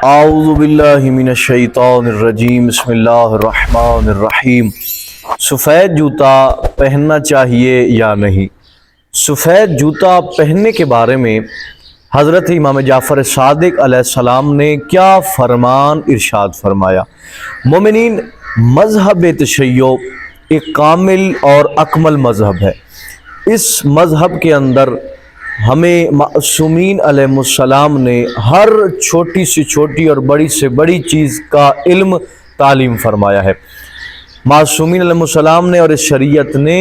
اعوذ باللہ من الشیطان الرجیم، بسم اللہ الرحمن الرحیم۔ سفید جوتا پہننا چاہیے یا نہیں؟ سفید جوتا پہننے کے بارے میں حضرت امام جعفر صادق علیہ السلام نے کیا فرمان ارشاد فرمایا؟ مومنین، مذہب تشیع ایک کامل اور اکمل مذہب ہے۔ اس مذہب کے اندر ہمیں معصومین علیہ السلام نے ہر چھوٹی سے چھوٹی اور بڑی سے بڑی چیز کا علم تعلیم فرمایا ہے۔ معصومین علیہ السلام نے اور اس شریعت نے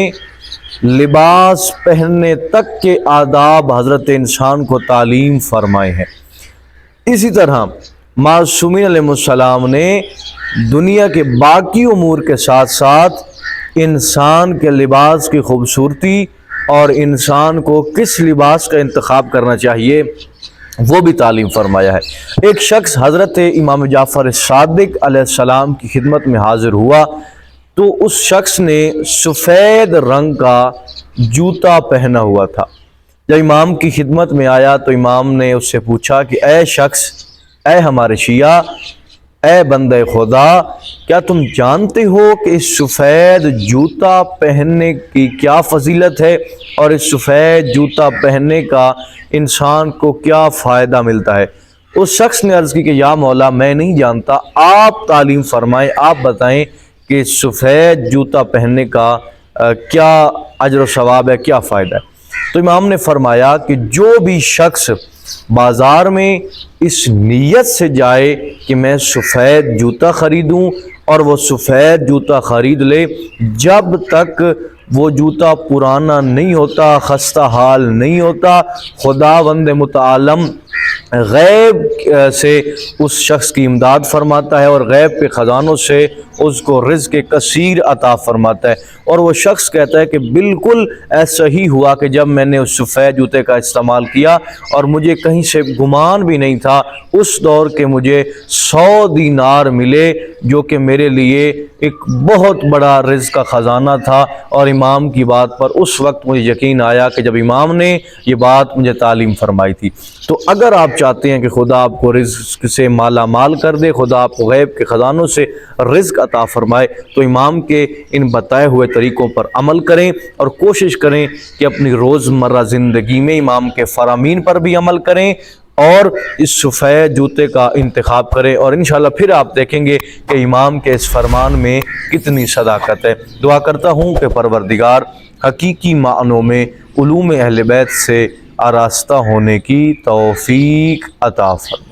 لباس پہننے تک کے آداب حضرت انسان کو تعلیم فرمائے ہیں۔ اسی طرح معصومین علیہ السلام نے دنیا کے باقی امور کے ساتھ ساتھ انسان کے لباس کی خوبصورتی اور انسان کو کس لباس کا انتخاب کرنا چاہیے وہ بھی تعلیم فرمایا ہے۔ ایک شخص حضرت امام جعفر صادق علیہ السلام کی خدمت میں حاضر ہوا تو اس شخص نے سفید رنگ کا جوتا پہنا ہوا تھا۔ جب امام کی خدمت میں آیا تو امام نے اس سے پوچھا کہ اے شخص، اے ہمارے شیعہ، اے بندہ خدا، کیا تم جانتے ہو کہ اس سفید جوتا پہننے کی کیا فضیلت ہے اور اس سفید جوتا پہننے کا انسان کو کیا فائدہ ملتا ہے؟ اس شخص نے عرض کی کہ یا مولا، میں نہیں جانتا، آپ تعلیم فرمائیں، آپ بتائیں کہ سفید جوتا پہننے کا کیا اجر و ثواب ہے، کیا فائدہ ہے؟ تو امام نے فرمایا کہ جو بھی شخص بازار میں اس نیت سے جائے کہ میں سفید جوتا خریدوں اور وہ سفید جوتا خرید لے، جب تک وہ جوتا پرانا نہیں ہوتا، خستہ حال نہیں ہوتا، خداوند متعال غیب سے اس شخص کی امداد فرماتا ہے اور غیب کے خزانوں سے اس کو رزق کثیر عطا فرماتا ہے۔ اور وہ شخص کہتا ہے کہ بالکل ایسا ہی ہوا کہ جب میں نے اس سفید جوتے کا استعمال کیا اور مجھے کہیں سے گمان بھی نہیں تھا، اس دور کے مجھے 100 دینار ملے جو کہ میرے لیے ایک بہت بڑا رزق کا خزانہ تھا۔ اور امام کی بات پر اس وقت مجھے یقین آیا کہ جب امام نے یہ بات مجھے تعلیم فرمائی تھی۔ تو اگر آپ چاہتے ہیں کہ خدا آپ کو رزق سے مالا مال کر دے، خدا آپ کو غیب کے خزانوں سے رزق عطا فرمائے، تو امام کے ان بتائے ہوئے طریقوں پر عمل کریں اور کوشش کریں کہ اپنی روزمرہ زندگی میں امام کے فرامین پر بھی عمل کریں اور اس سفید جوتے کا انتخاب کریں، اور انشاءاللہ پھر آپ دیکھیں گے کہ امام کے اس فرمان میں کتنی صداقت ہے۔ دعا کرتا ہوں کہ پروردگار حقیقی معنوں میں علوم اہل بیت سے آراستہ ہونے کی توفیق عطا فرمائے۔